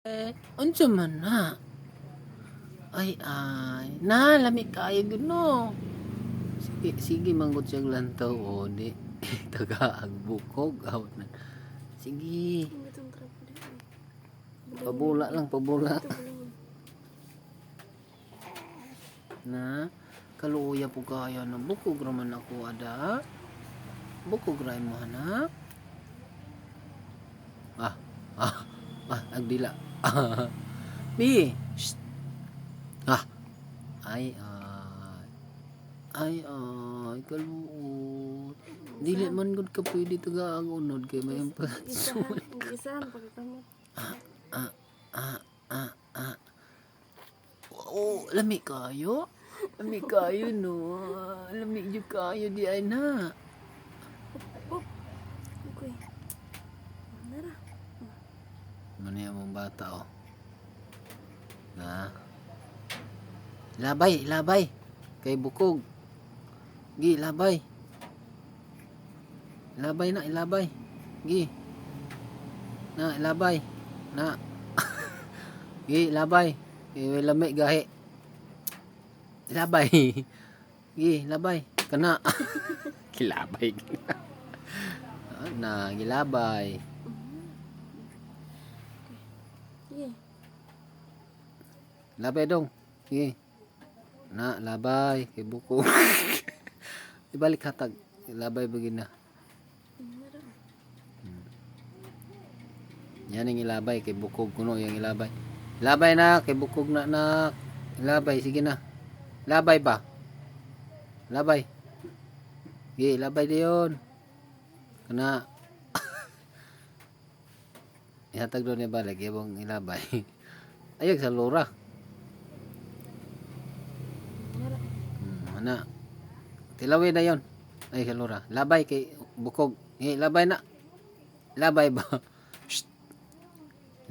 Unsa man na? Ay, na lami kayo no. Sige manggut siyang lantaw o di. Taga agbukog out na. Sige. Pabula lang, pabula. Na kaluya po kaya na bukog raman ako ada. Bukog ray mo anak. Agdila. Bi. Shh. Ay, kaluot. Dili man gud ka pwede taga ang unod kay may empatsuon. Isahan pagkatamo. Oh, lami kayo. Lami kayo no. Lami jud kayo di ay na. Okay. Nara. Mani ang bata oh. Na. Labay. Kay bukog. Gi, labay. Labay na, ilabay. Gi. Na, ilabay. Na. Gi, labay. Kay lami gahi. Labay. Gi, labay. Kana. Kilabay. Na, gilabay. Sige. Labay dong. Gi. Na, labay. Kay bukog. Ibalik hatag. Labay bagin na. Nara. Yan ang ilabay. Kay bukog kuno yung ilabay. Ilabay na. Kay bukog na na. Ilabay. Sige na. Labay ba? Labay. Sige, labay diyon. Kana. Ihatag doon yung balik. Ibang ilabay. Ayag sa lura. Nara. Ana. Tilawin na yon. Ay sa lura. Labay kay bukog. Labay na. Labay ba? Shh.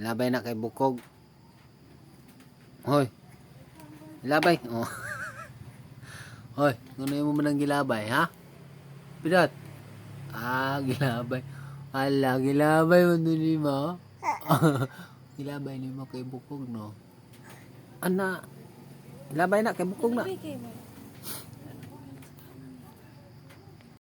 Labay na kay bukog. Hoy. Labay. Oh. Hoy, ano mo man ang gilabay, ha? Pidat. Gilabay. Ala, gilabay mo ni mo. Gilabay ni mo kay bukog, no? Ana. Gilabay na kay bukog na. Labay kayo.